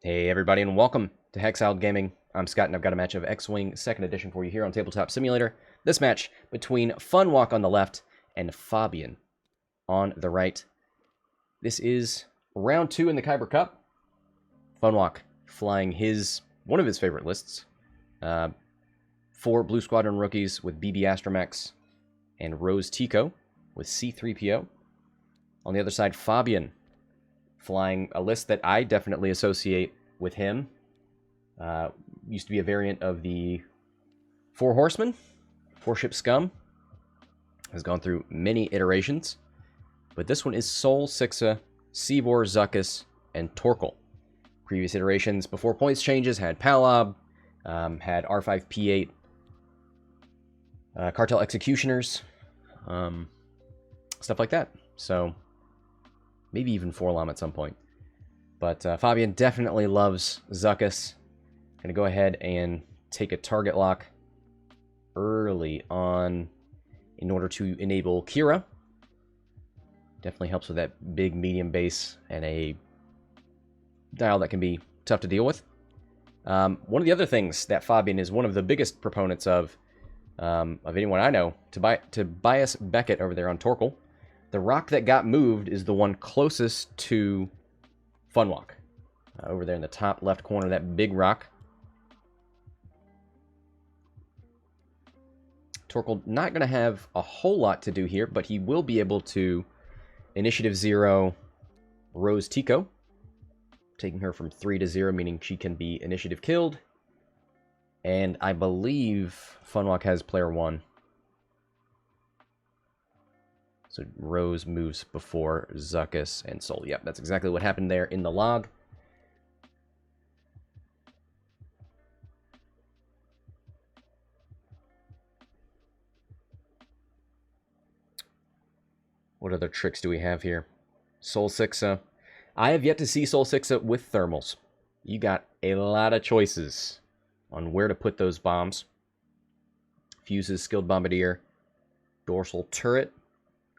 Hey everybody, and welcome to Hexiled Gaming. I'm Scott, and I've got a match of X-Wing 2nd Edition for you here on Tabletop Simulator. This match between Funwok on the left and Fabian on the right. This is round 2 in the KYBER Cup. Funwok flying one of his favorite lists. 4 Blue Squadron rookies with BB Astromechs and Rose Tico with C-3PO. On the other side, Fabian flying a list that I definitely associate with him. Used to be a variant of the 4 Horsemen, 4 Ship Scum. Has gone through many iterations. But this one is Sol, Sixxa, Seevor, Zuckuss, and Torkil. Previous iterations before points changes had Palob, had R5P8, Cartel Executioners, stuff like that. So maybe even 4-LOM at some point. But Fabian definitely loves Zuckuss. Going to go ahead and take a target lock early on in order to enable Kira. Definitely helps with that big medium base and a dial that can be tough to deal with. One of the other things that Fabian is one of the biggest proponents of anyone I know, Tobias Beckett over there on Torkil. The rock that got moved is the one closest to Funwok. Over there in the top left corner, that big rock. Torkil not going to have a whole lot to do here, but he will be able to Initiative 0 Rose Tico, taking her from 3 to 0, meaning she can be initiative killed. And I believe Funwok has player 1. So Rose moves before Zuckuss and Sol. Yep, that's exactly what happened there in the log. What other tricks do we have here? Sol Sixxa. I have yet to see Sol Sixxa with thermals. You got a lot of choices on where to put those bombs. Fuses, skilled bombardier, dorsal turret.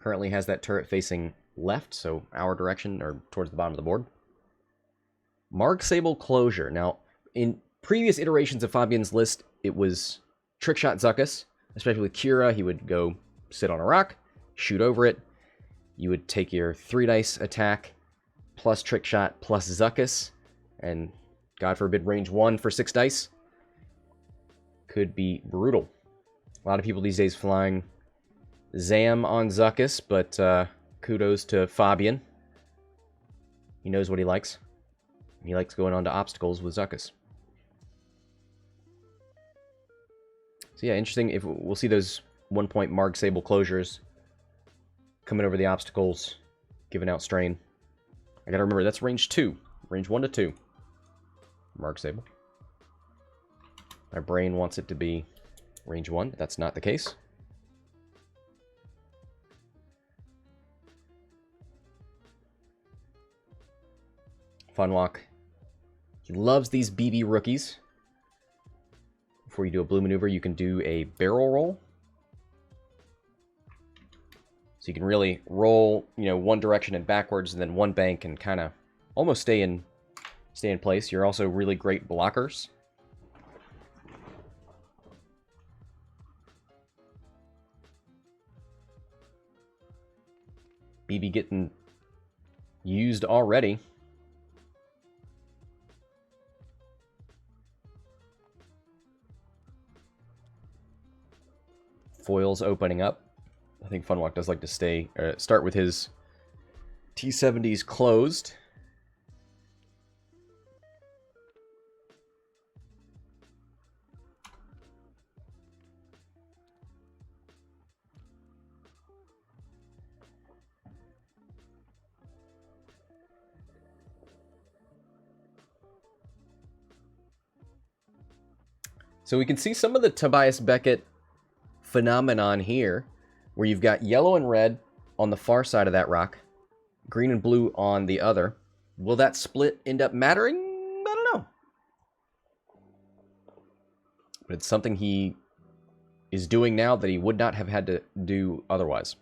Currently has that turret facing left, so our direction, or towards the bottom of the board. Mark Sable closure. Now, in previous iterations of Fabian's list, it was trickshot Zuckuss. Especially with Kira, he would go sit on a rock, shoot over it. You would take your 3-dice attack, plus trickshot, plus Zuckuss, and God forbid range 1 for 6 dice. Could be brutal. A lot of people these days flying Zam on Zuckuss, but kudos to Fabian. He knows what he likes. He likes going on to obstacles with Zuckuss. So yeah, interesting. If we'll see those 1-point Marg Sable closures coming over the obstacles, giving out strain. I gotta remember, that's range 2. Range 1 to 2. Marg Sable. My brain wants it to be range 1. That's not the case. Funwok. He loves these BB rookies. Before you do a blue maneuver, you can do a barrel roll. So you can really roll, one direction and backwards, and then one bank, and kind of almost stay in place. You're also really great blockers. BB getting used already. Foils opening up. I think Funwok does like to start with his T-70s closed. So we can see some of the Tobias Beckett phenomenon here, where you've got yellow and red on the far side of that rock, green and blue on the other. Will that split end up mattering? I don't know. But it's something he is doing now that he would not have had to do otherwise.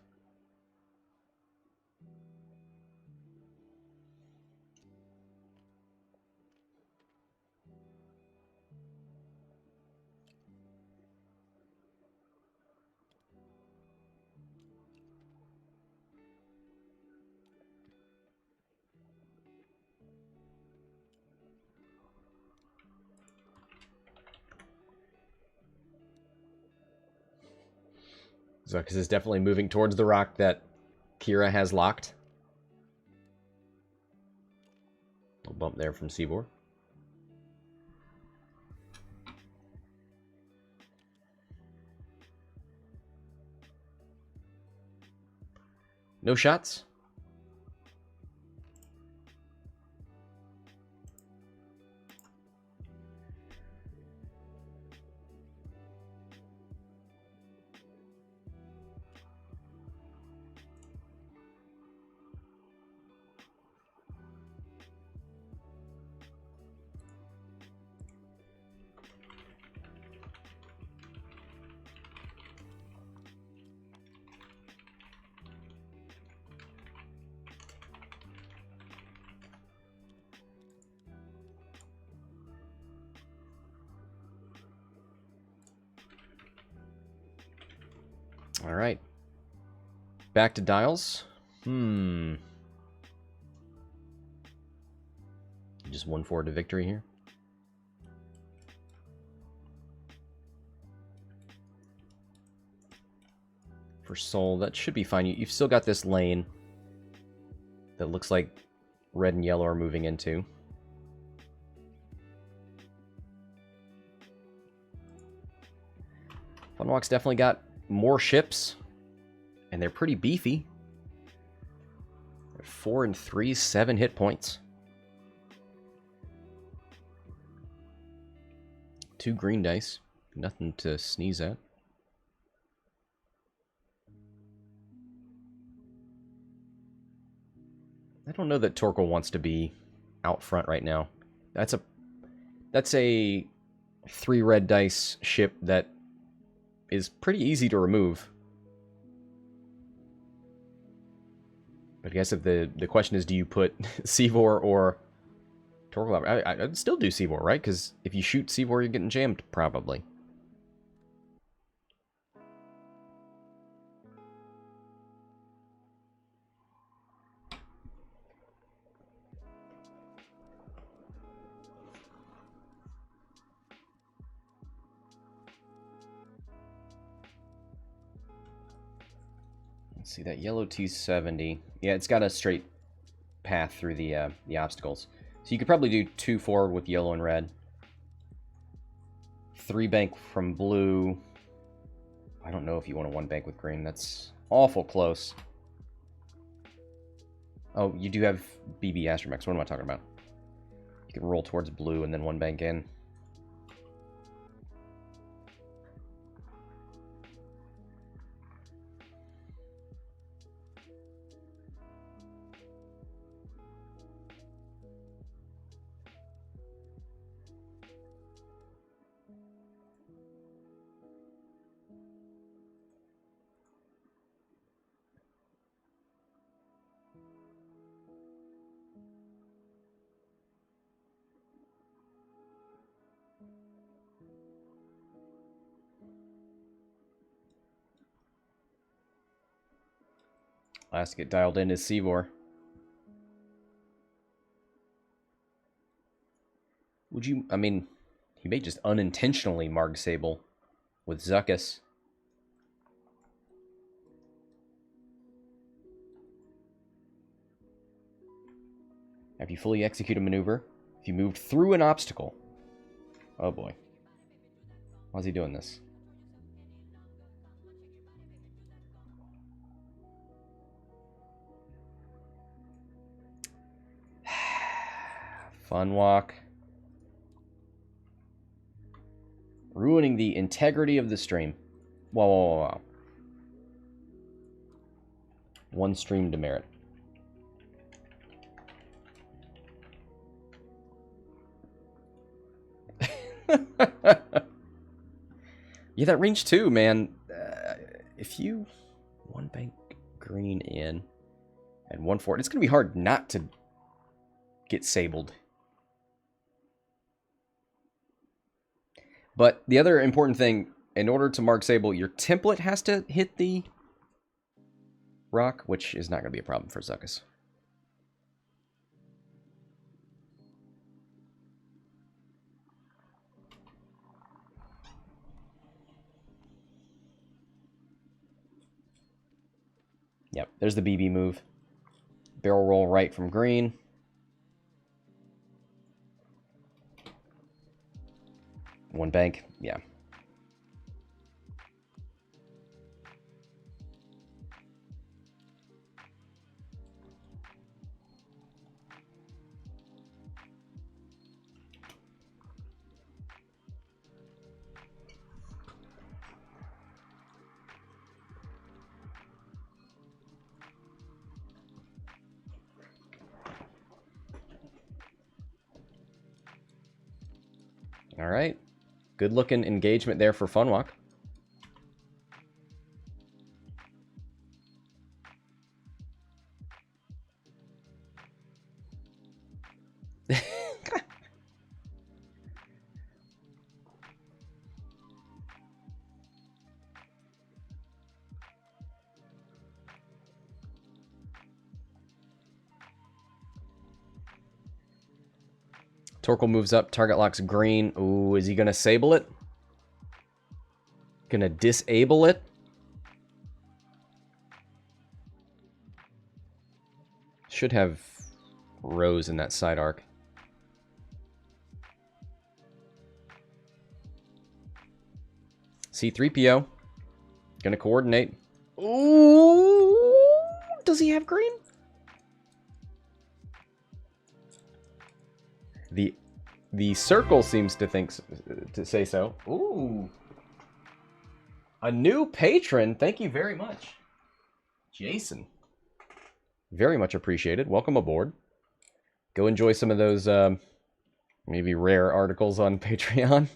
Zuckuss is definitely moving towards the rock that Kira has locked. A bump there from Seevor. No shots? All right. Back to dials. Just 1-4 to victory here. For Soul, that should be fine. You've still got this lane that looks like red and yellow are moving into. Funwok's definitely got more ships, and they're pretty beefy. They're 4 and 3, 7 hit points. 2 green dice. Nothing to sneeze at. I don't know that Torkil wants to be out front right now. That's a 3 red dice ship that is pretty easy to remove. But I guess if the question is, do you put Seevor or Torkil? I'd still do Seevor, right? Because if you shoot Seevor, you're getting jammed, probably. Let's see, that yellow T-70. Yeah, it's got a straight path through the obstacles. So you could probably do 2 forward with yellow and red. 3 bank from blue. I don't know if you want a 1 bank with green. That's awful close. Oh, you do have BB Astromechs. What am I talking about? You can roll towards blue and then 1 bank in. Last to get dialed in is Seevor. Would you... I mean, he may just unintentionally Marg Sable with Zuckuss. After you fully execute a maneuver, if you moved through an obstacle... Oh boy. Why is he doing this? Funwok. Ruining the integrity of the stream. Whoa, whoa, whoa, whoa. 1 stream demerit. Yeah, that range too, man. If you 1 bank green in and 1 forward, it's going to be hard not to get sabled. But the other important thing, in order to mark Sable, your template has to hit the rock, which is not going to be a problem for Zuckuss. Yep, there's the BB move. Barrel roll right from green. One bank, yeah. All right. Good looking engagement there for Funwok. Torkil moves up. Target locks green. Ooh, is he going to sable it? Going to disable it? Should have Rose in that side arc. C3PO. Going to coordinate. Ooh, does he have green? The circle seems to say so. Ooh. A new patron. Thank you very much. Jason. Very much appreciated. Welcome aboard. Go enjoy some of those maybe rare articles on Patreon.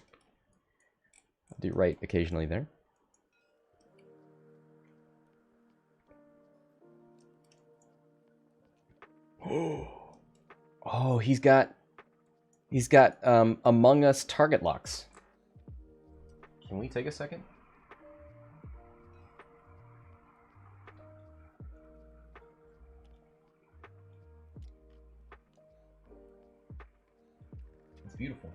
I'll do right occasionally there. Oh, he's got Among Us target locks. Can we take a second? It's beautiful.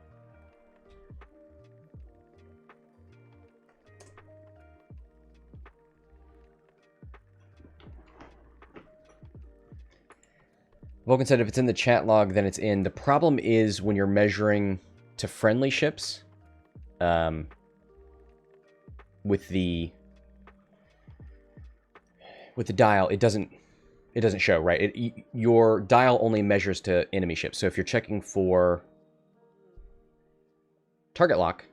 Vulcan said if it's in the chat log, then it's in. The problem is when you're measuring to friendly ships, with the dial, it doesn't show, right? Your dial only measures to enemy ships. So if you're checking for target lock,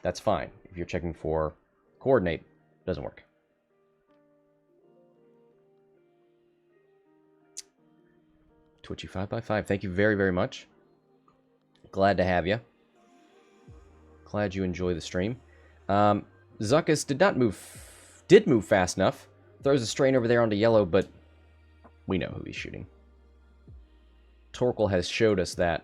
that's fine. If you're checking for coordinate, it doesn't work. Twitchy 5x5, thank you very, very much. Glad to have you. Glad you enjoy the stream. Zuckuss did move fast enough. Throws a strain over there onto yellow, but we know who he's shooting. Torkil has showed us that.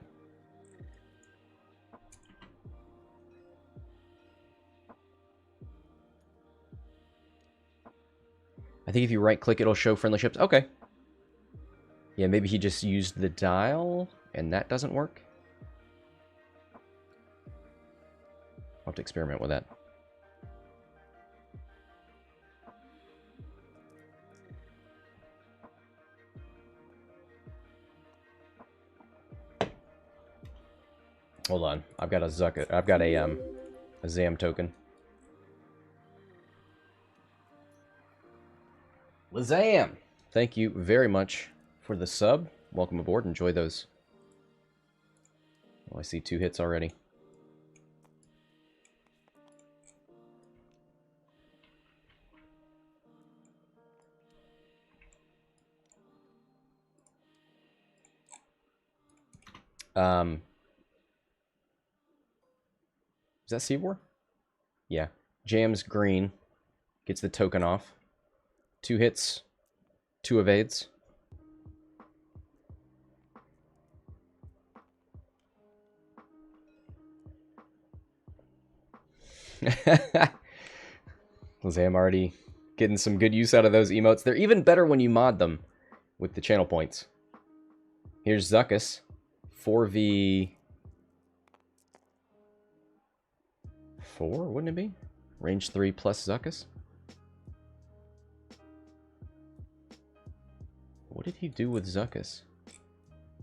I think if you right-click, it'll show friendly ships. Okay. Yeah, maybe he just used the dial, and that doesn't work. I'll have to experiment with that. Hold on. I've got a ZAM token. Lazam! Thank you very much for the sub. Welcome aboard. Enjoy those. Oh, I see 2 hits already. Is that Seevor? Yeah. Jams green. Gets the token off. 2 hits. 2 evades. Lazam already getting some good use out of those emotes. They're even better when you mod them with the channel points. Here's Zuckuss. 4v4, wouldn't it be? Range 3 plus Zuckuss. What did he do with Zuckuss?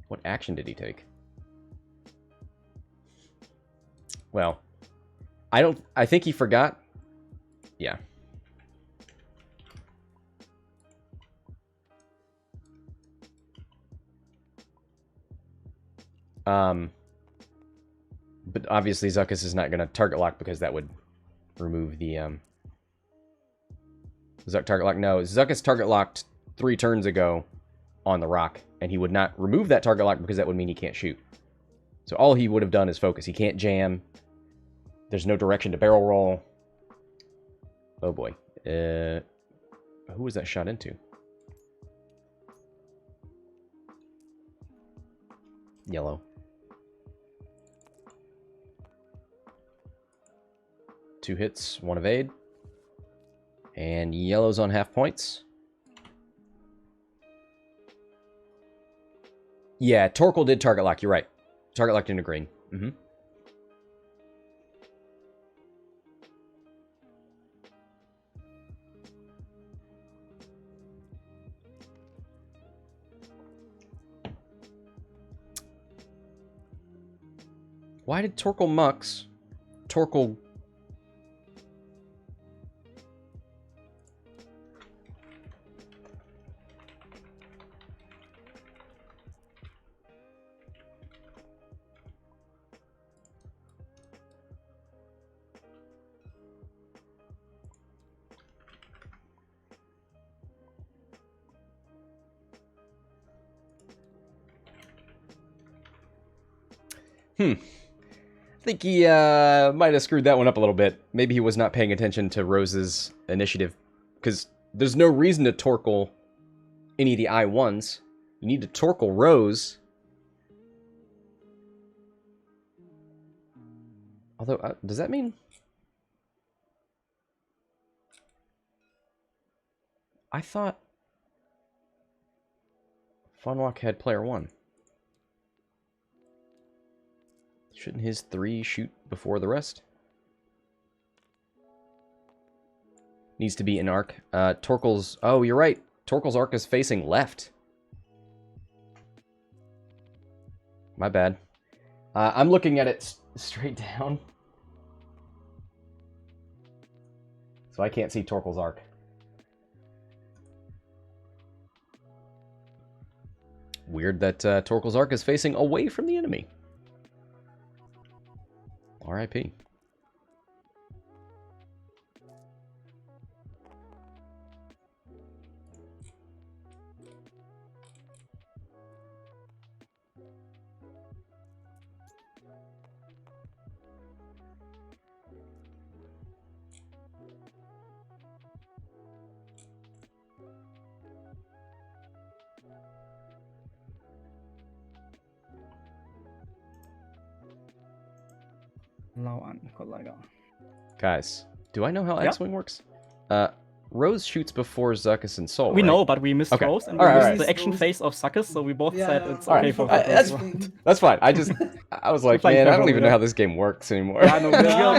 What action did he take? Well, I think he forgot. Yeah. But obviously Zuckuss is not going to target lock because that would remove the, target lock? No, Zuckuss target locked 3 turns ago on the rock, and he would not remove that target lock because that would mean he can't shoot. So all he would have done is focus. He can't jam. There's no direction to barrel roll. Oh boy. Who was that shot into? Yellow. 2 hits, 1 evade. And yellow's on half points. Yeah, Torkil did target lock. You're right. Target locked into green. Mm-hmm. Why did Torkil Mux? Torkil... I think he might have screwed that one up a little bit. Maybe he was not paying attention to Rose's initiative. Because there's no reason to Torkil any of the I1s. You need to Torkil Rose. Although, does that mean... I thought... Funwok had player 1. Shouldn't his 3 shoot before the rest? Needs to be an arc. Torkil's... Oh, you're right. Torkil's arc is facing left. My bad. I'm looking at it straight down. So I can't see Torkil's arc. Weird that Torkil's arc is facing away from the enemy. R.I.P. Guys, do I know how X-Wing works? Rose shoots before Zuckuss and Soul, We right? know, but we missed Rose, and we missed the action phase of Zuckuss, so we both said it's okay for that's, that's fine. I was like, man, I don't even know how this game works anymore. Yeah, no,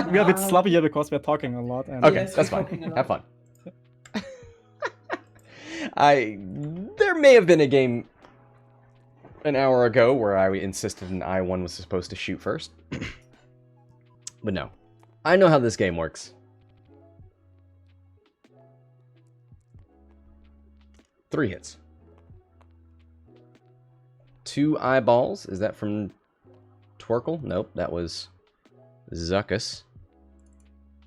we're a bit sloppy here because we're talking a lot. And okay, that's fine. Have fun. There may have been a game an hour ago where I insisted an I1 was supposed to shoot first. But no. I know how this game works. 3 hits. 2 eyeballs. Is that from Torkil? Nope, that was Zuckuss.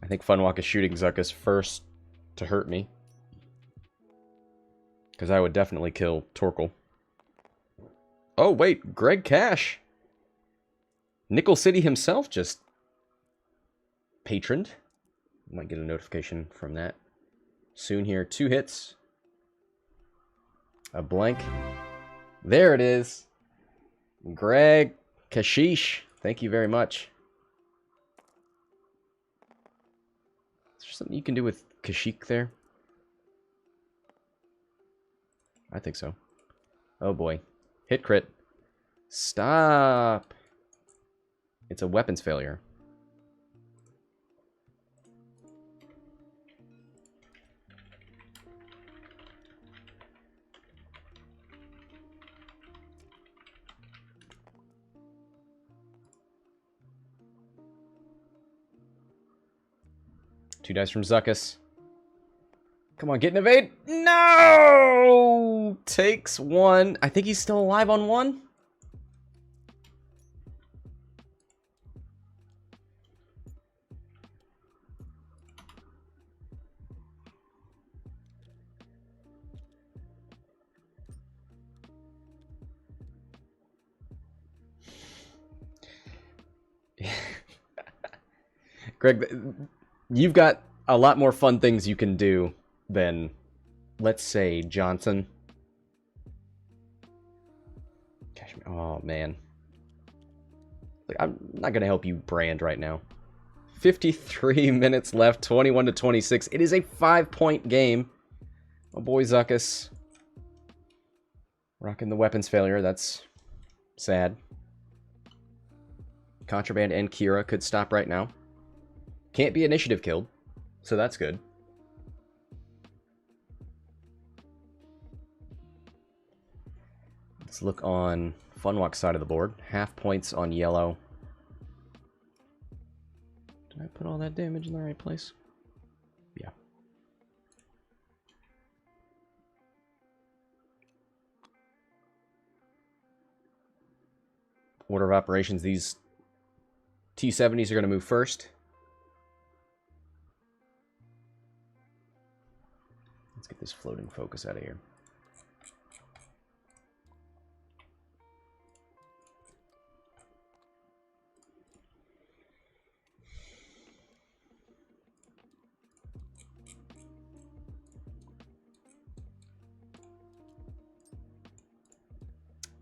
I think Funwok is shooting Zuckuss first to hurt me. Because I would definitely kill Torkil. Oh, wait. Greg Cash. Nickel City himself just patroned. Might get a notification from that soon here. 2 hits. A blank. There it is. Greg Kashish. Thank you very much. Is there something you can do with Kashyyyk there? I think so. Oh boy. Hit crit. Stop. It's a weapons failure. 2 dice from Zuckuss. Come on, get an evade. No! Takes 1. I think he's still alive on 1. Greg, you've got a lot more fun things you can do than, let's say, Johnson. Gosh, oh, man. I'm not going to help you brand right now. 53 minutes left, 21-26. It is a 5-point game. Oh boy, Zuckuss. Rocking the weapons failure. That's sad. Contraband and Kira could stop right now. Can't be initiative killed, so that's good. Let's look on Funwok's side of the board. Half points on yellow. Did I put all that damage in the right place? Yeah. Order of operations, these T-70s are going to move first. Let's get this floating focus out of here.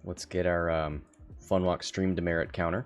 Let's get our Funwok stream demerit counter.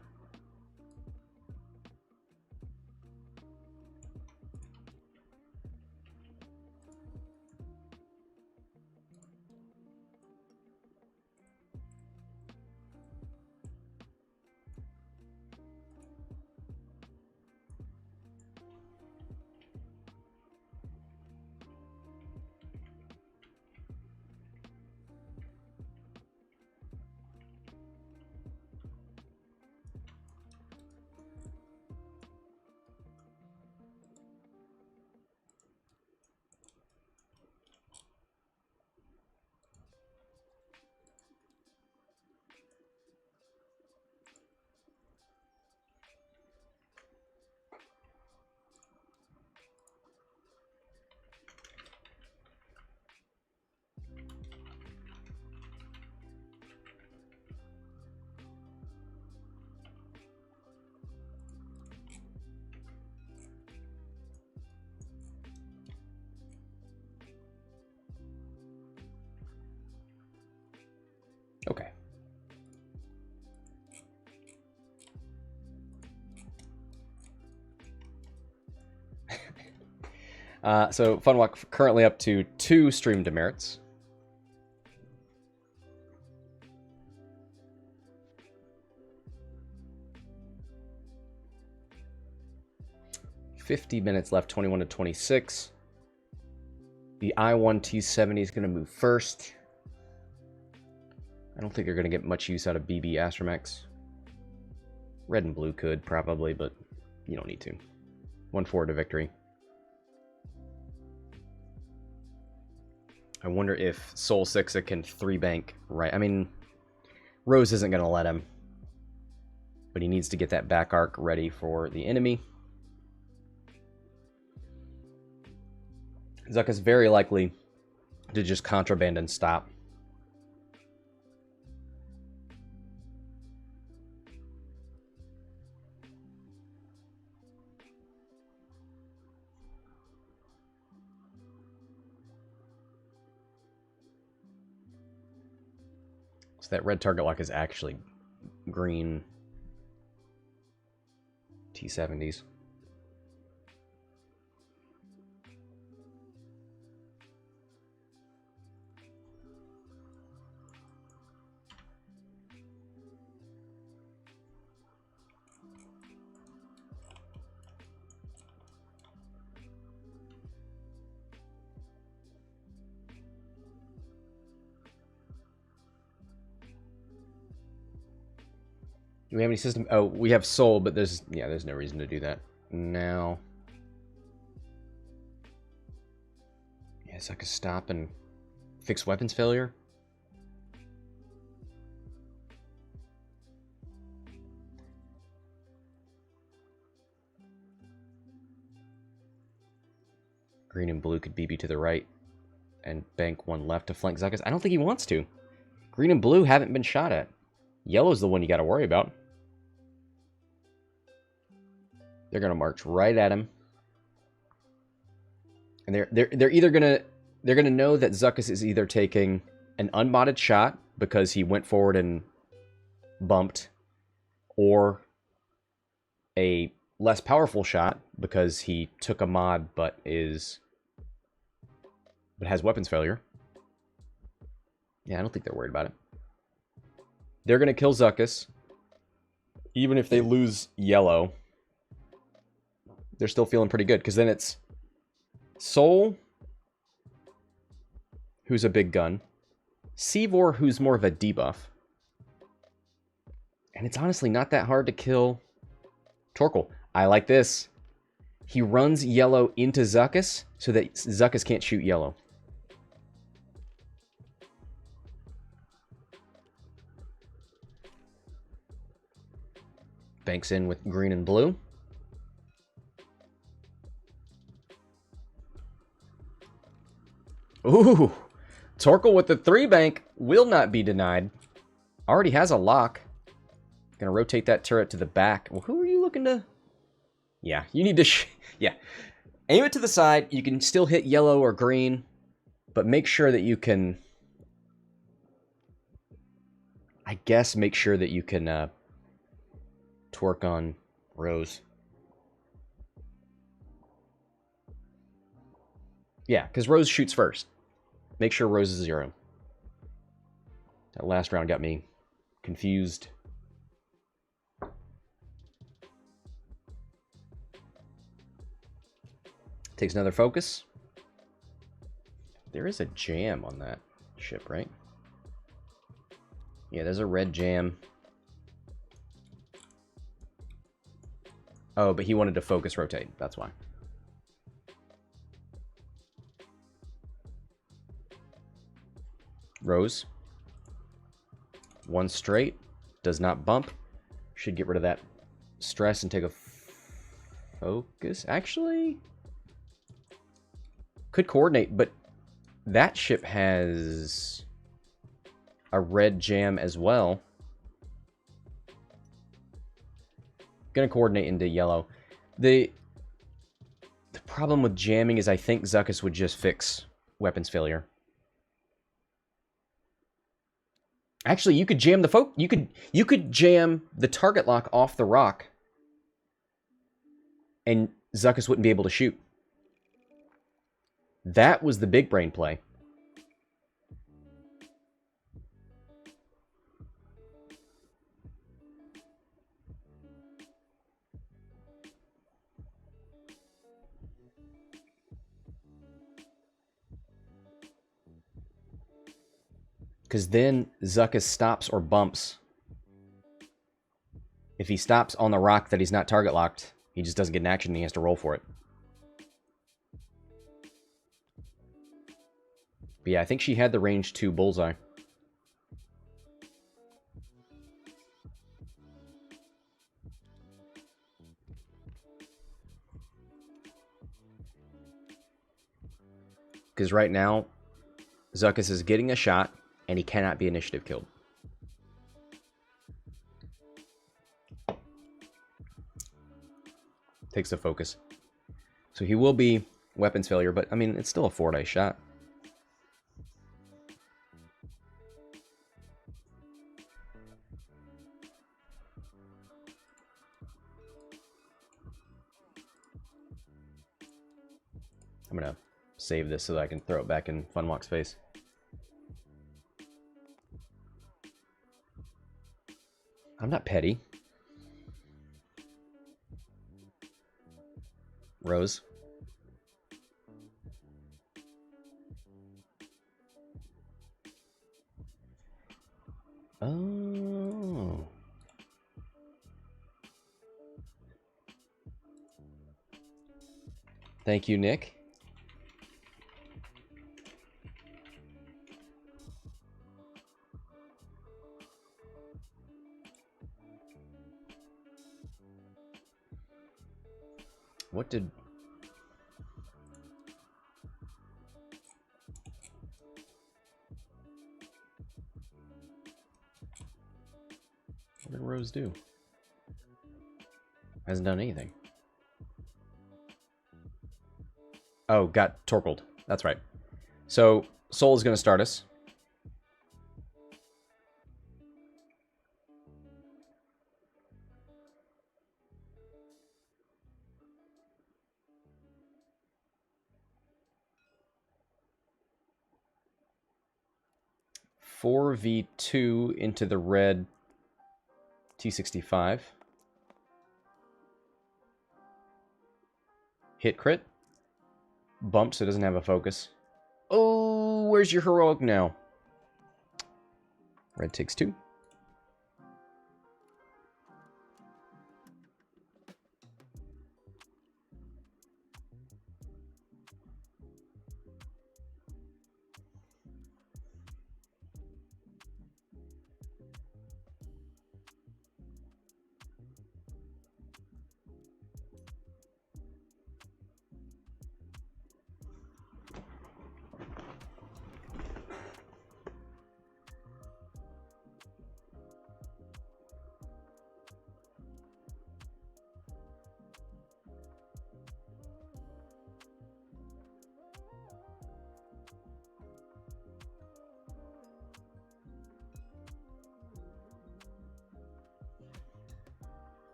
Okay. So Funwok currently up to 2 stream demerits. $50 minutes left, 21-26. The I-1 T-70 is going to move first. I don't think you're going to get much use out of BB Astromechs. Red and blue could, probably, but you don't need to. 1-4 to victory. I wonder if Soul Sixxa can 3-bank right. I mean, Rose isn't going to let him. But he needs to get that back arc ready for the enemy. Zuckuss very likely to just contraband and stop. So that red target lock is actually green T-70s. Do we have any system? Oh, we have Soul, but there's no reason to do that now. Yeah, Zuckuss stop and fix weapons failure. Green and blue could BB to the right and bank one left to flank Zuckuss. I don't think he wants to. Green and blue haven't been shot at. Yellow's the one you got to worry about. They're going to march right at him. And they're either going to know that Zuckuss is either taking an unmodded shot because he went forward and bumped, or a less powerful shot because he took a mod but has weapons failure. Yeah, I don't think they're worried about it. They're going to kill Zuckuss. Even if they lose yellow, they're still feeling pretty good, because then it's Soul, who's a big gun, Seevor, who's more of a debuff, and it's honestly not that hard to kill Torkil. I like this. He runs yellow into Zuckuss so that Zuckuss can't shoot yellow. Banks in with green and blue. Ooh, Torkil with the 3 bank will not be denied. Already has a lock. Gonna rotate that turret to the back. Well, who are you looking to? Yeah, you need to. Yeah, aim it to the side. You can still hit yellow or green, but make sure that you can. I guess make sure that you can twerk on Rose. Yeah, because Rose shoots first. Make sure Rose is 0. That last round got me confused. Takes another focus. There is a jam on that ship, right? Yeah, there's a red jam. Oh, but he wanted to focus rotate. That's why. Rose. 1 straight. Does not bump. Should get rid of that stress and take a focus. Actually, could coordinate, but that ship has a red jam as well. Gonna coordinate into yellow. The problem with jamming is I think Zuckuss would just fix weapons failure. Actually, you could jam the you could jam the target lock off the rock, and Zuckuss wouldn't be able to shoot. That was the big brain play. Because then Zuckuss stops or bumps. If he stops on the rock that he's not target locked, he just doesn't get an action and he has to roll for it. But yeah, I think she had the range 2 bullseye. Because right now, Zuckuss is getting a shot, and he cannot be initiative killed. Takes the focus. So he will be weapons failure, but I mean, it's still a 4-dice shot. I'm gonna save this so that I can throw it back in Funwok's face. I'm not petty. Rose. Oh. Thank you, Nick. What did... What did Rose do? Hasn't done anything. Oh, got Torkiled. That's right. So, Soul is going to start us. (4v2) into the red T65. Hit crit. Bump, so it doesn't have a focus. Oh, where's your heroic now? Red takes 2.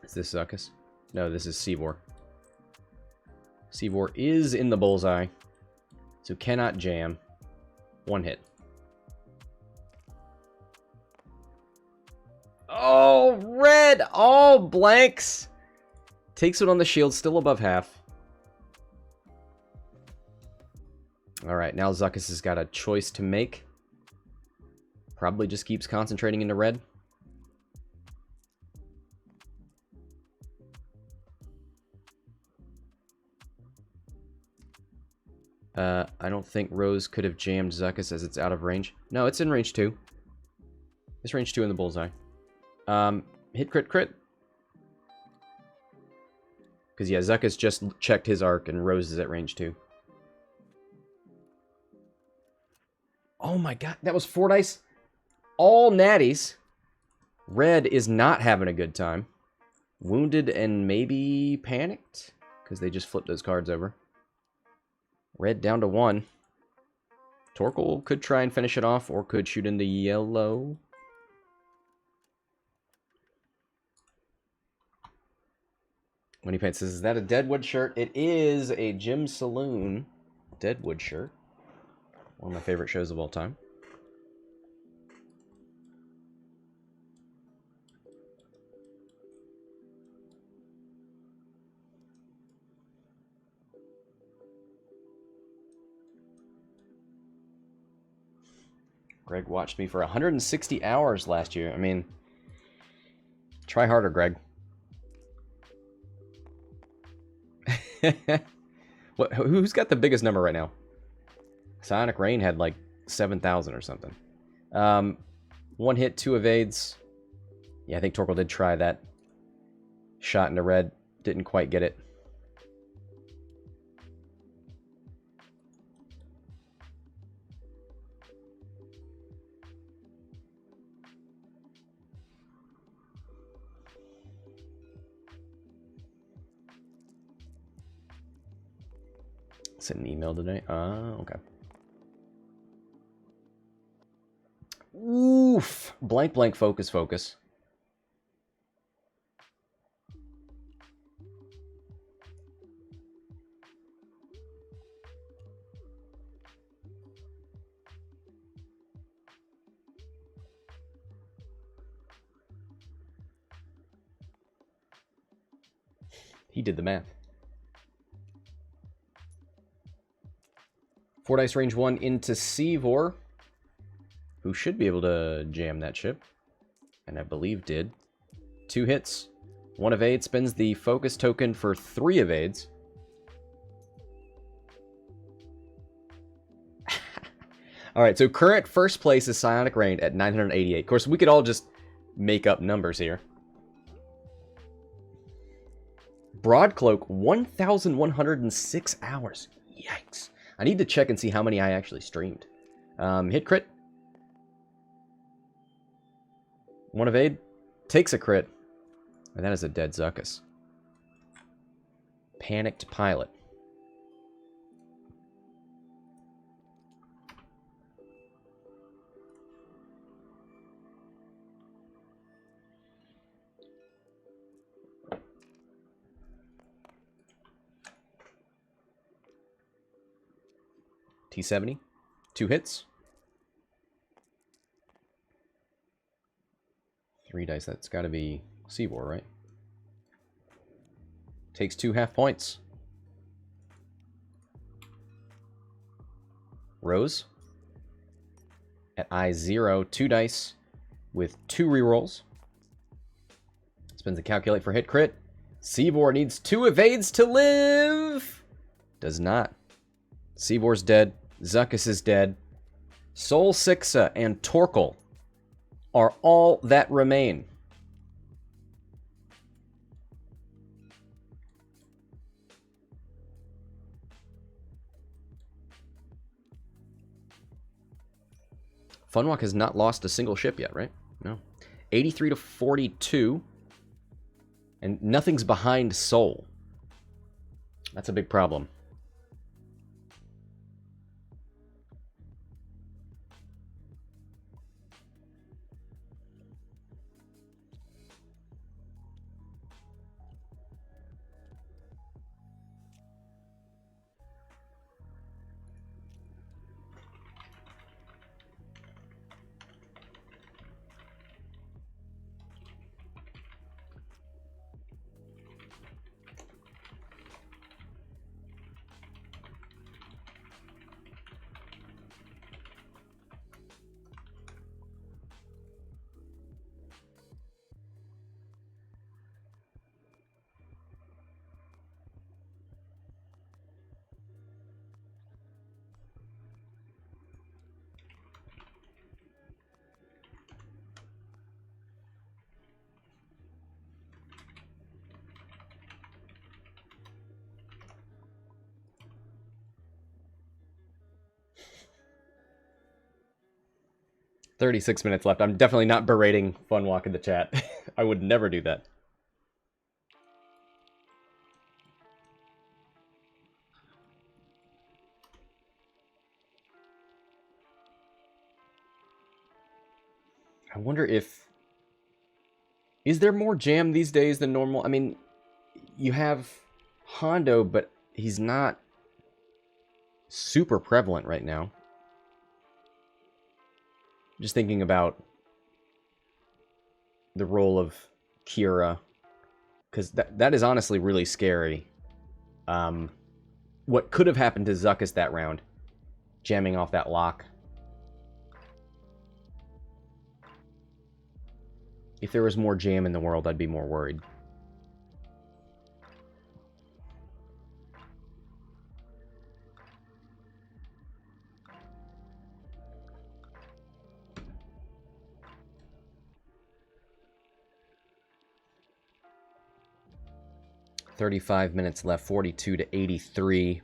Is this Zuckuss? No, this is Seevor. Seevor is in the bullseye, so cannot jam. 1 hit. Oh, red! All blanks! Takes it on the shield, still above half. Alright, now Zuckuss has got a choice to make. Probably just keeps concentrating into red. I don't think Rose could have jammed Zuckuss as it's out of range. No, it's in range 2. It's range 2 in the bullseye. Hit crit crit. Because, yeah, Zuckuss just checked his arc and Rose is at range 2. Oh my god, that was 4 dice. All natties. Red is not having a good time. Wounded and maybe panicked. Because they just flipped those cards over. Red down to 1. Torkil could try and finish it off, or could shoot into yellow. When he paints says, is that a Deadwood shirt? It is a Gym Saloon Deadwood shirt. One of my favorite shows of all time. Greg watched me for 160 hours last year. I mean, try harder, Greg. Who's got the biggest number right now? Psionic Rain had like 7,000 or something. 1 hit, 2 evades. Yeah, I think Torkil did try that shot into red. Didn't quite get it. Sent an email today. Okay. Oof. Blank, blank, focus, focus. He did the math. 4 dice range 1 into Seevor, who should be able to jam that ship, and I believe did. 2 hits, 1 evade, spends the focus token for 3 evades. Alright, so current first place is Psionic Rain at 988. Of course, we could all just make up numbers here. Broadcloak, 1,106 hours. Yikes. I need to check and see how many I actually streamed. Hit crit. One evade. Takes a crit. And that is a dead Zuckuss. Panicked Pilot. T70. 2 hits. 3 dice. That's got to be Seevor, right? Takes 2 half points. Rose. At I0, 2 dice with 2 rerolls. Spends a calculate for hit crit. Seevor needs 2 evades to live. Does not. Seevor's dead. Zuckuss is dead. Soul Sixxa and Torkil are all that remain. Funwok has not lost a single ship yet, right? No. 83 to 42. And nothing's behind Soul. That's a big problem. "36 minutes left." I'm definitely not berating Funwok in the chat. I would never do that. I wonder if... Is there more jam these days than normal? I mean, you have Hondo, but he's not super prevalent right now. Just thinking about the role of Kira, because that is honestly really scary. What could have happened to Zuckuss that round, jamming off that lock. If there was more jam in the world, I'd be more worried. "35 minutes left, 42 to 83.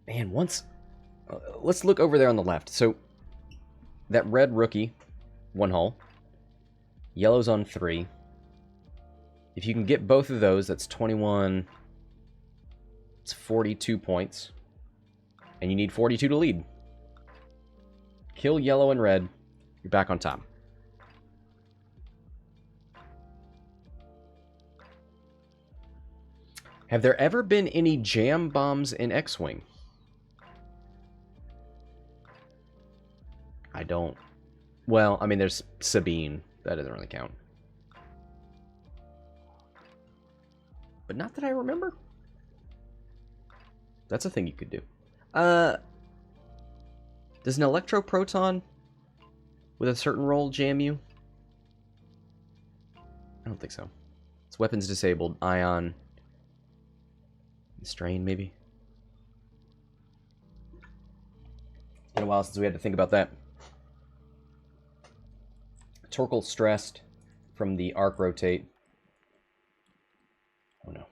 Man, once... let's look over there on the left. So, that red rookie, 1 hull. Yellow's on 3. If you can get both of those, that's 21... It's 42 points. And you need 42 to lead. Kill yellow and red. You're back on top. Have there ever been any jam bombs in X-Wing? I don't... Well, I mean, there's Sabine. That doesn't really count. But not that I remember. That's a thing you could do. Does an Electro-Proton with a certain roll jam you? I don't think so. It's weapons disabled. Ion... Strain, maybe? Been a while since we had to think about that. Torkil stressed from the arc rotate. Oh no.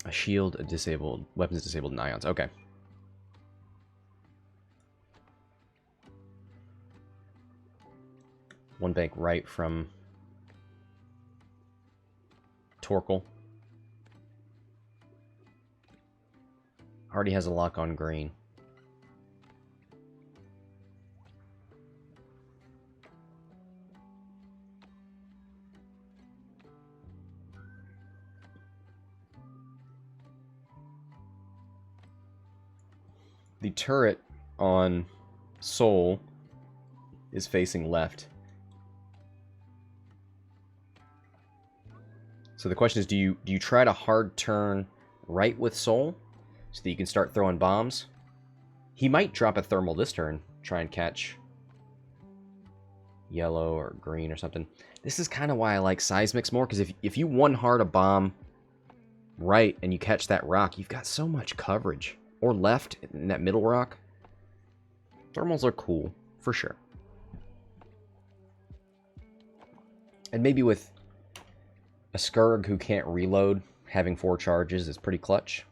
A shield, a disabled, weapons disabled, and ions. Okay. One bank right from Torkil. Already has a lock on green. The turret on Soul is facing left. So the question is, do you try to hard turn right with Soul so that you can start throwing bombs? He might drop a thermal this turn, try and catch yellow or green or something. This is kind of why I like seismics more, because if you one hard a bomb right and you catch that rock, you've got so much coverage. Or left in that middle rock. Thermals are cool, for sure. And maybe with a Skurg who can't reload, having 4 charges is pretty clutch.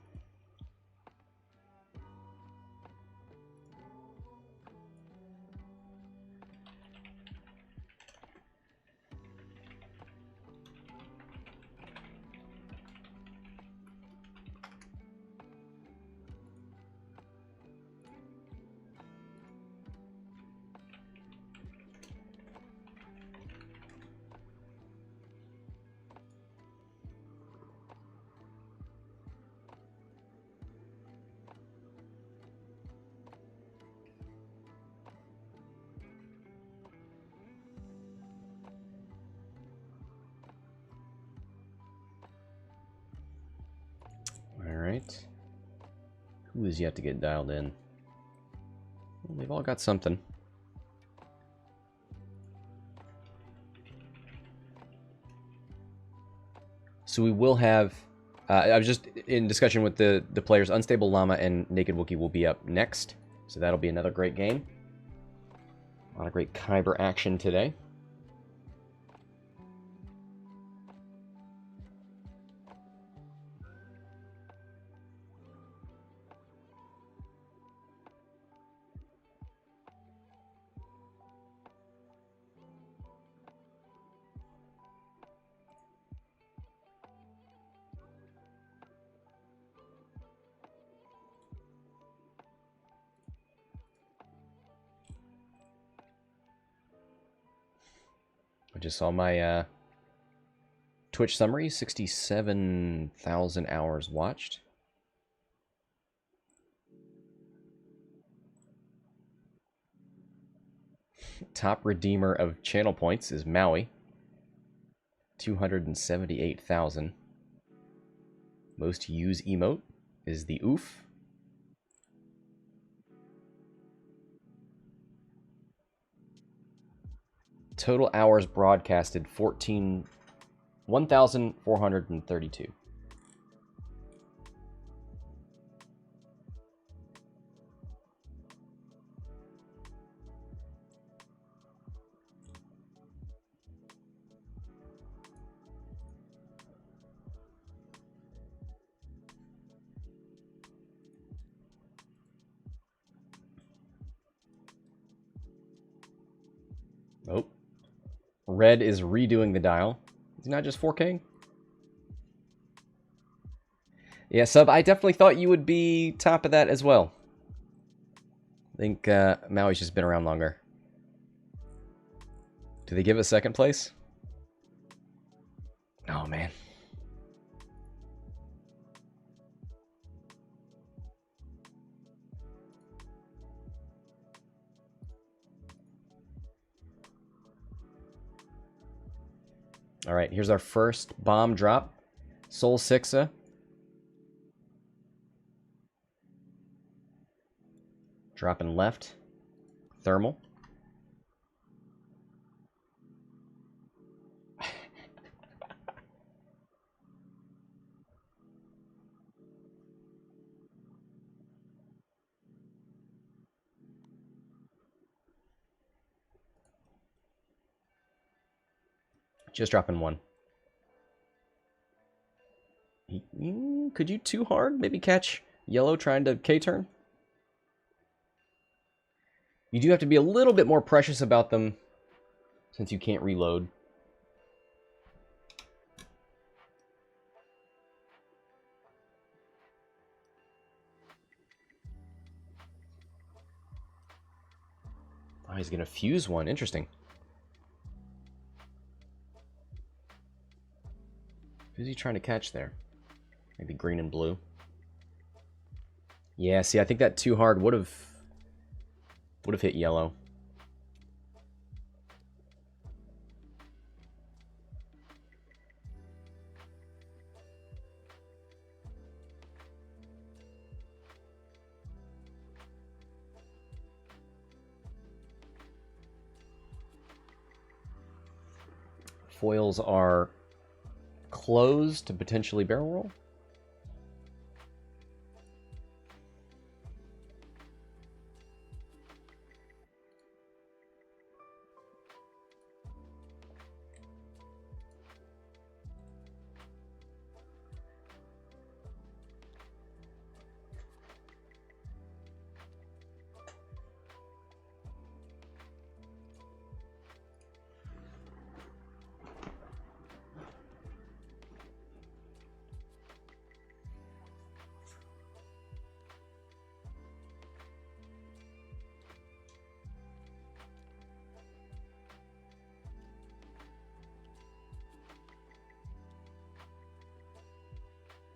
Alright. Who is yet to get dialed in? Well, they've all got something. So we will have... I was just in discussion with the players. Unstable Llama and Naked Wookiee will be up next. So that'll be another great game. A lot of great KYBER action today. I just saw my Twitch summary, 67,000 hours watched. Top redeemer of channel points is Maui. 278,000. Most used emote is the oof. Total hours broadcasted 1,432. Oh. Red is redoing the dial. Is he not just 4K? Yeah, Sub, I definitely thought you would be top of that as well. I think Maui's just been around longer. Do they give us second place? Oh, man. All right, here's our first bomb drop. Soul Sixxa. Dropping left. Thermal. Just dropping one. Could you too hard? Maybe catch yellow trying to K-turn? You do have to be a little bit more precious about them since you can't reload. Oh, he's going to fuse one. Interesting. Who's he trying to catch there? Maybe green and blue. Yeah, see, I think that too hard would have hit yellow. Foils are closed to potentially barrel roll.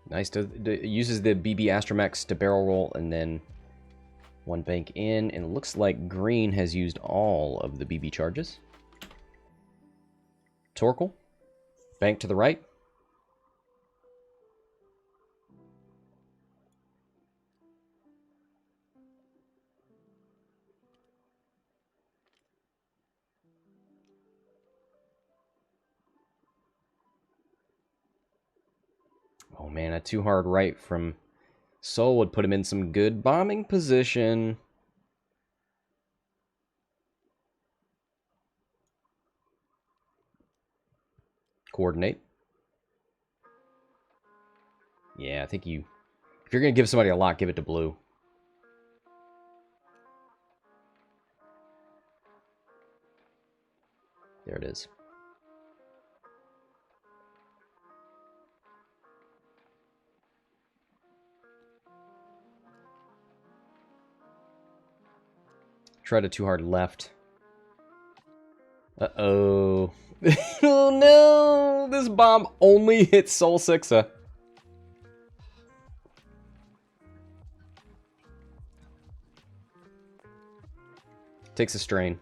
Nice. Uses the BB Astromex to barrel roll and then one bank in. And it looks like green has used all of the BB charges. Torkil. Bank to the right. Oh man, a too hard right from Soul would put him in some good bombing position. Coordinate. Yeah, I think if you're going to give somebody a lock, give it to blue. There it is. Tried a too hard left. Uh-oh. Oh no! This bomb only hits Soul Sixxa. Takes a strain.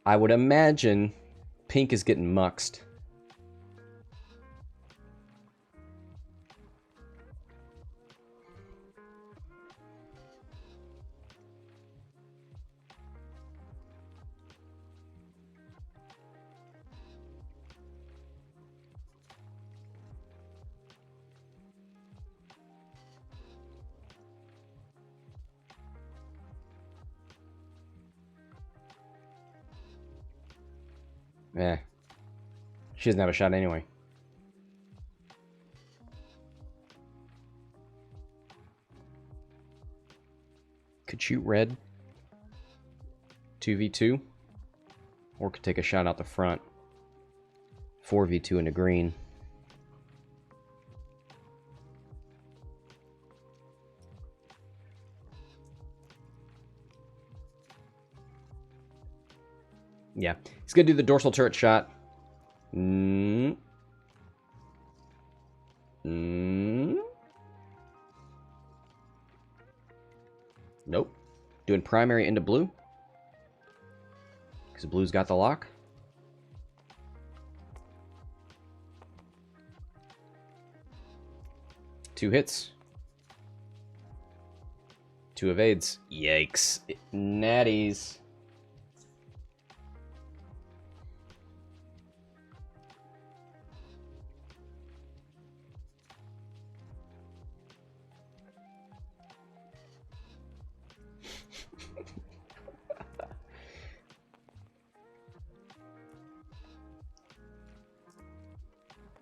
I would imagine pink is getting muxed. Eh. She doesn't have a shot anyway. Could shoot red. 2v2. Or could take a shot out the front. 4v2 into green. Yeah, he's gonna do the dorsal turret shot. Nope. Doing primary into blue. Because blue's got the lock. Two hits. Two evades. Yikes. Natties.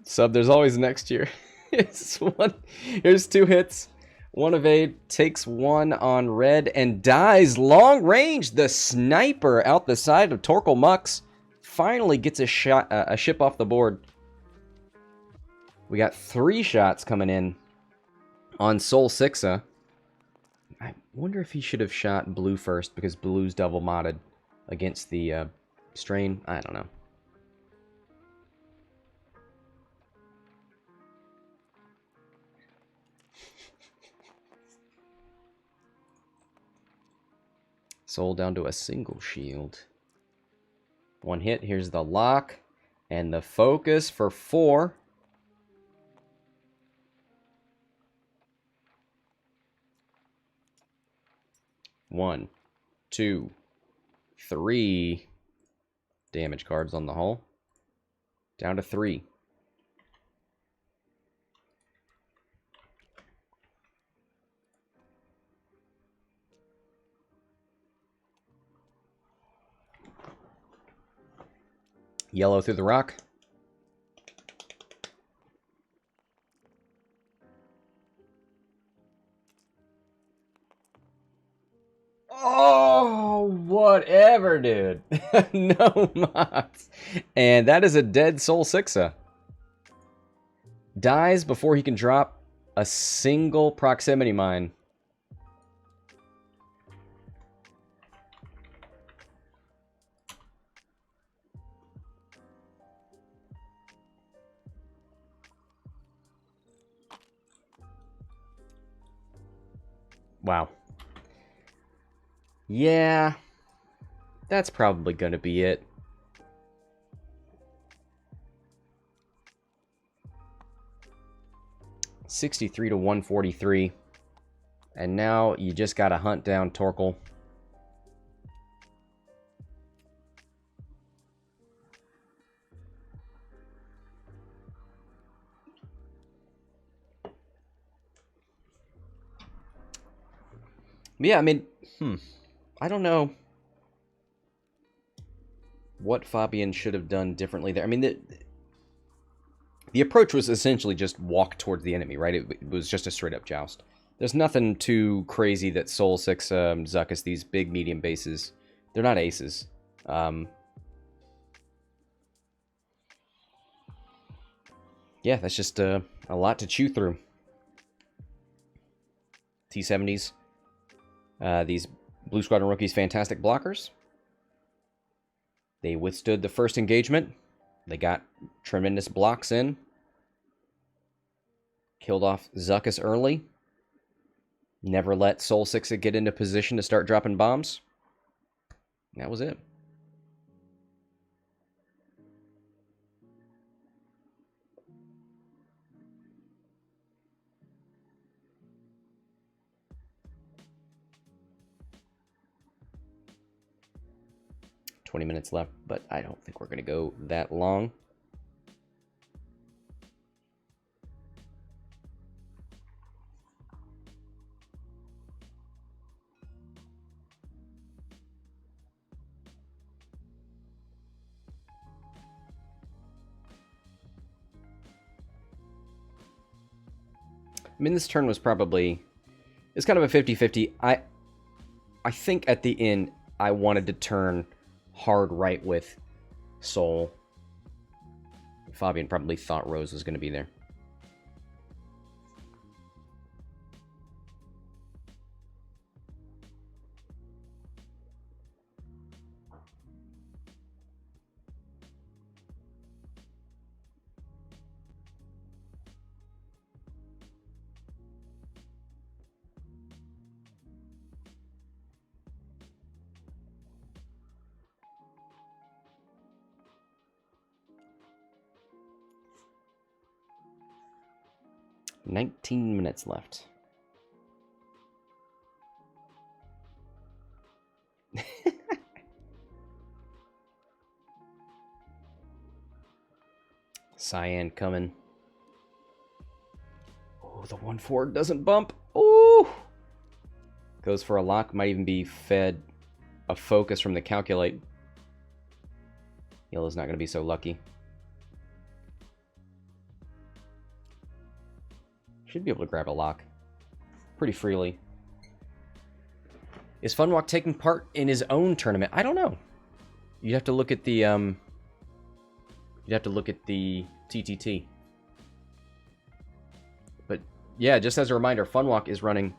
Sub, there's always next year. Here's 2 hits. 1 evade, takes 1 on red, and dies long range. The sniper out the side of Torkil Mux finally gets a ship off the board. We got 3 shots coming in on Soul Sixxa. I wonder if he should have shot blue first, because blue's double modded against the strain. I don't know. Soul down to a single shield. 1 hit. Here's the lock. And the focus for 4. One, 2, 3 damage cards on the hull. Down to 3. Yellow through the rock. Oh, whatever, dude. No mods. And that is a dead Soul Sixxa. Dies before he can drop a single proximity mine. Wow. Yeah, that's probably going to be it. $63 to $143. And now you just got to hunt down Torkil. Yeah, I mean, I don't know what Fabian should have done differently there. I mean, the approach was essentially just walk towards the enemy, right? It was just a straight-up joust. There's nothing too crazy that Soul Sixxa, Zuckuss, these big medium bases, they're not aces. Yeah, that's just a lot to chew through. T70s. These Blue Squadron rookies, fantastic blockers. They withstood the first engagement. They got tremendous blocks in. Killed off Zuckuss early. Never let Soul Sixxa get into position to start dropping bombs. That was it. $20 minutes left, but I don't think we're going to go that long. I mean, this turn was probably... It's kind of a 50-50. I think at the end, I wanted to turn hard right with Soul. Fabian probably thought Rose was going to be there. $19 minutes left. Cyan coming. Oh, the 1-4 doesn't bump. Ooh! Goes for a lock. Might even be fed a focus from the calculate. Yellow's not going to be so lucky. Should be able to grab a lock pretty freely. Is Funwok taking part in his own tournament? I don't know. You'd have to look at the TTT. But yeah, just as a reminder, Funwok is running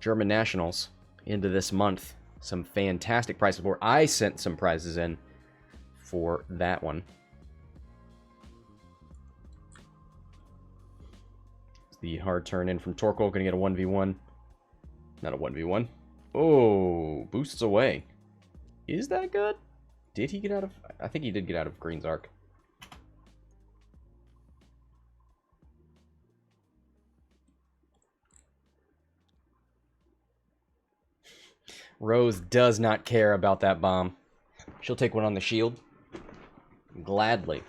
German Nationals into this month. Some fantastic prizes for. I sent some prizes in for that one. It's the hard turn in from Torkil. Gonna get a 1v1. Not a 1v1. Oh, boosts away. Is that good? Did he get out of... I think he did get out of Green's Arc. Rose does not care about that bomb. She'll take one on the shield. Gladly.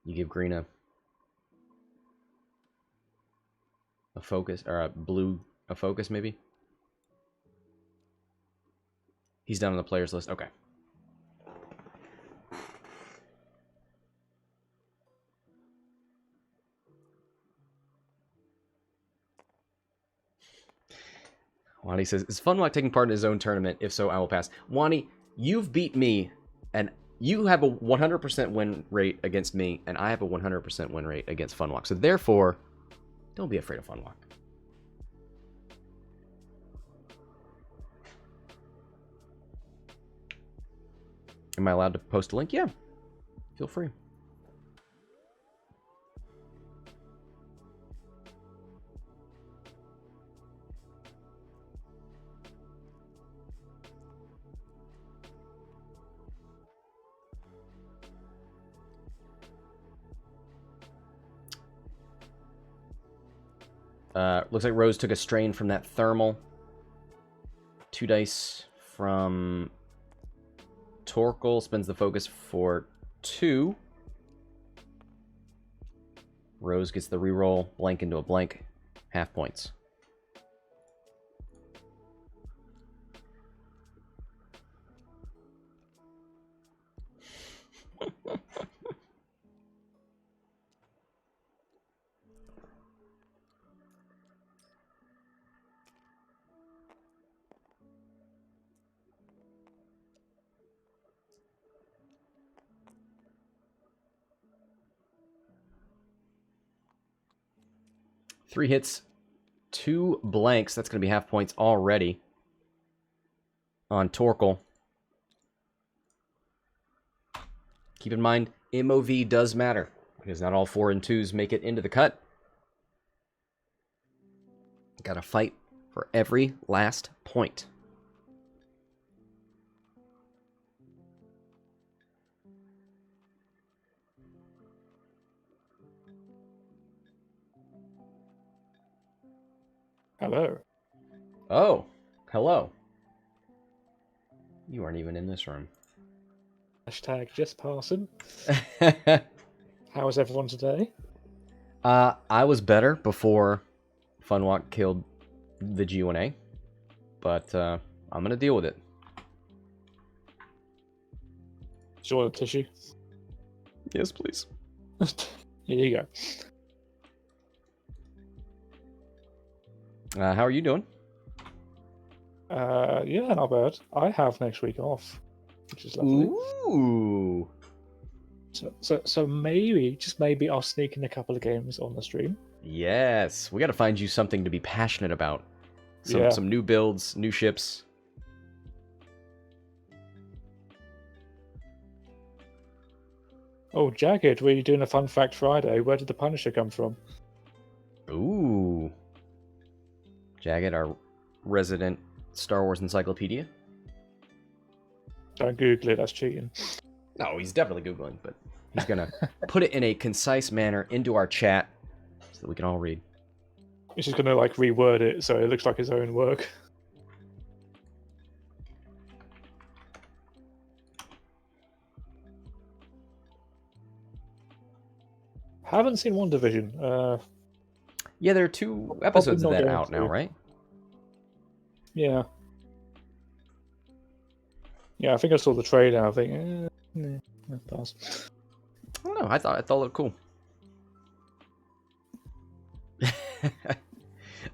You give Green a focus, or a blue, a focus maybe? He's down on the players list. Okay. Wani says, is Funwok taking part in his own tournament? If so, I will pass. Wani, you've beat me, and you have a 100% win rate against me, and I have a 100% win rate against Funwok. So therefore, don't be afraid of Funwok. Am I allowed to post a link? Yeah. Feel free. Looks like Rose took a strain from that thermal. 2 dice from Torkil. Spends the focus for 2. Rose gets the reroll. Blank into a blank. Half points. Three hits, 2 blanks. That's going to be half points already on Torkil. Keep in mind, MOV does matter, because not all 4 and 2s make it into the cut. Got to fight for every last point. Hello. Oh, hello. You aren't even in this room. Hashtag just passing. How is everyone today? I was better before Funwok killed the G1A, but I'm going to deal with it. Do you want a tissue? Yes, please. Here you go. How are you doing? Yeah, not bad. I have next week off, which is lovely. Ooh. So maybe, just maybe, I'll sneak in a couple of games on the stream. Yes, we got to find you something to be passionate about. Some new builds, new ships. Oh, Jagged, were you doing a Fun Fact Friday? Where did the Punisher come from? Ooh. Jagged, our resident Star Wars encyclopedia. Don't Google it, that's cheating. No, he's definitely Googling, but he's going to put it in a concise manner into our chat so that we can all read. He's just going to like reword it so it looks like his own work. Haven't seen WandaVision. Yeah, there are 2 episodes of that out now, right? Yeah. Yeah, I think I saw the trailer. I think, pass. I don't know. I thought it looked cool.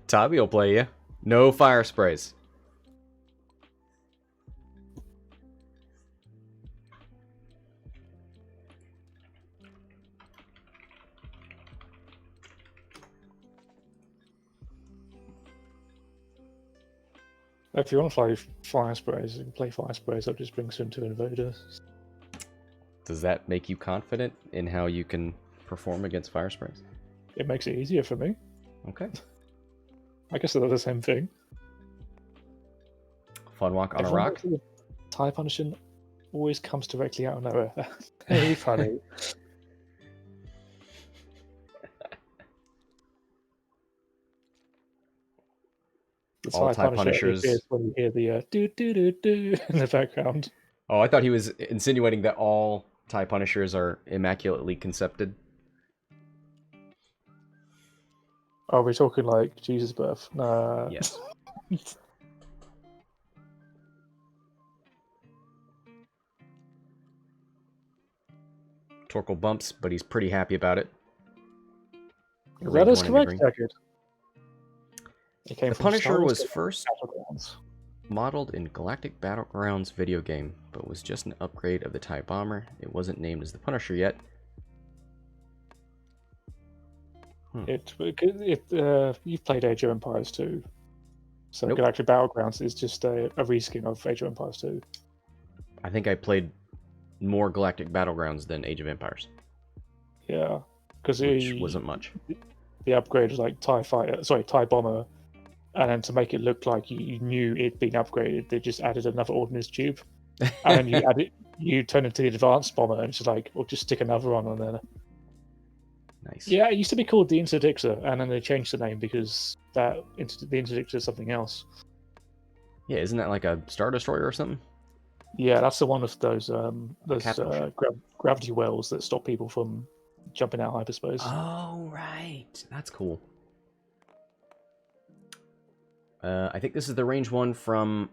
Tabby will play you. No fire sprays. If you want to play fire sprays, you can play fire sprays. That just brings him to invaders. Does that make you confident in how you can perform against fire sprays? It makes it easier for me. Okay. I guess they're the same thing. Funwok on a rock. TIE punishing always comes directly out of nowhere. Very funny. The All TIE Punisher Punishers. appears when you hear the do do do do in the background. Oh, I thought he was insinuating that all TIE Punishers are immaculately concepted. Are we talking like Jesus' birth? Yes. Torkil bumps, but he's pretty happy about it. That is correct, Jacket. The Punisher was first modeled in Galactic Battlegrounds video game, but was just an upgrade of the TIE Bomber. It wasn't named as the Punisher yet. You've played Age of Empires 2. So Nope. Galactic Battlegrounds is just a reskin of Age of Empires 2. I think I played more Galactic Battlegrounds than Age of Empires. Yeah, because which wasn't much. The upgrade was like TIE Bomber, and then to make it look like you knew it'd been upgraded, they just added another ordnance tube, and then you turn into the Advanced Bomber, and it's just like, we'll just stick another on there. Nice. Yeah, it used to be called the Interdictor, and then they changed the name because the Interdictor is something else. Yeah, isn't that like a Star Destroyer or something? Yeah, that's the one of those gravity wells that stop people from jumping out of hyperspace. Oh, right. That's cool. I think this is the range one from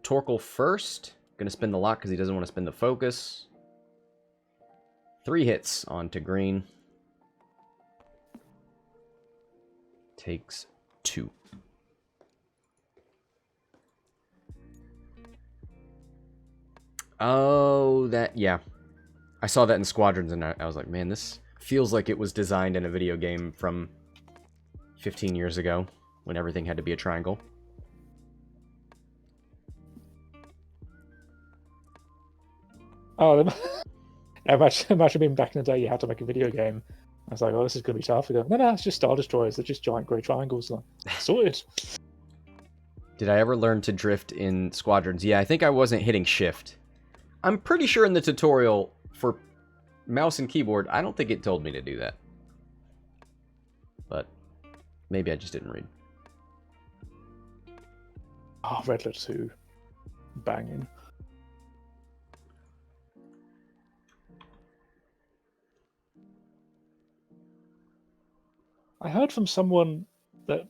Torkil first. Gonna spin the lock because he doesn't want to spin the focus. 3 hits onto green. Takes 2. Oh, yeah. I saw that in Squadrons, and I was like, man, this feels like it was designed in a video game from 15 years ago, when everything had to be a triangle. Oh, imagine being back in the day, you had to make a video game. I was like, oh, this is going to be tough. No, it's just Star Destroyers. They're just giant grey triangles. Like, sorted. Did I ever learn to drift in Squadrons? Yeah, I think I wasn't hitting shift. I'm pretty sure in the tutorial for mouse and keyboard, I don't think it told me to do that. But maybe I just didn't read. Oh, Red Letter 2. Banging. I heard from someone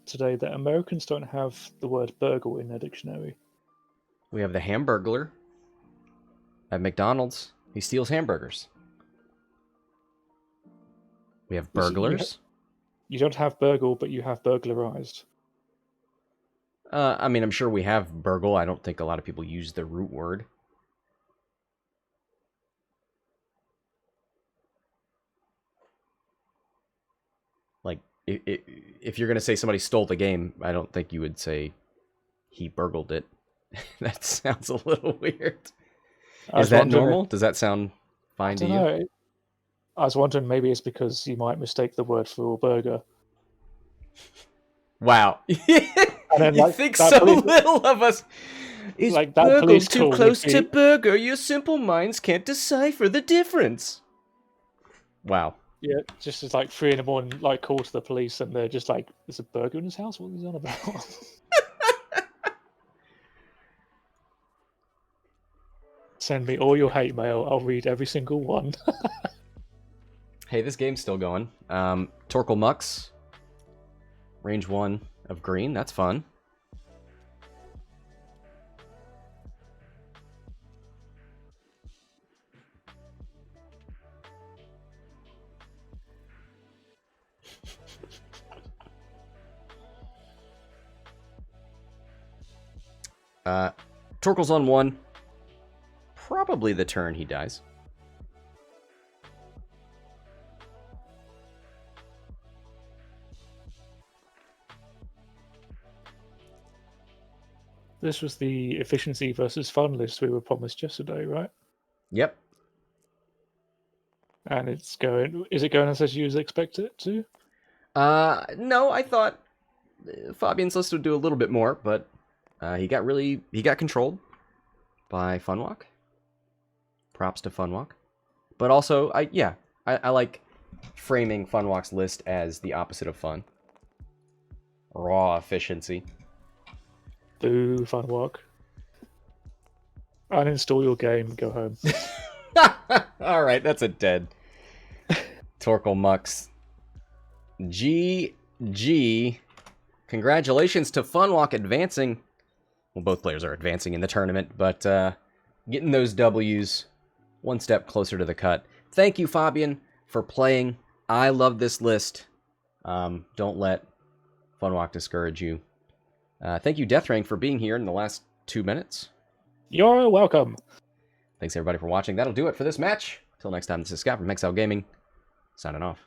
today that Americans don't have the word burgle in their dictionary. We have the Hamburglar at McDonald's. He steals hamburgers. We have burglars. You don't have burgle, but you have burglarized. I mean, I'm sure we have burgle. I don't think a lot of people use the root word. Like, if you're going to say somebody stole the game, I don't think you would say he burgled it. That sounds a little weird. Is that normal? Does that sound fine to you? Know. I was wondering, maybe it's because you might mistake the word for burger. Wow. Then, you think so little of us. Is like burgle too close to burger? Your simple minds can't decipher the difference. Wow. Yeah, just as like 3 a.m, like call to the police, and they're just like, "There's a burger in his house. What is he on about?" Send me all your hate mail. I'll read every single one. Hey, this game's still going. Torkil Mux. Range 1 of green. That's fun. Torkil's on 1. Probably the turn he dies. This was the efficiency versus fun list we were promised yesterday, right? Yep. And it's going. Is it going as you expect it to? No, I thought Fabian's list would do a little bit more, but he got controlled by Funwok. Props to Funwok. But also, I like framing Funwok's list as the opposite of fun. Raw efficiency. Boo, Funwok. Uninstall your game, go home. Alright, that's a dead. Torkil Mux. GG. Congratulations to Funwok advancing. Well, both players are advancing in the tournament, but getting those W's one step closer to the cut. Thank you, Fabian, for playing. I love this list. Don't let Funwok discourage you. Thank you, Deathring, for being here in the last 2 minutes. You're welcome. Thanks, everybody, for watching. That'll do it for this match. Till next time, this is Scott from Hexiled Gaming, signing off.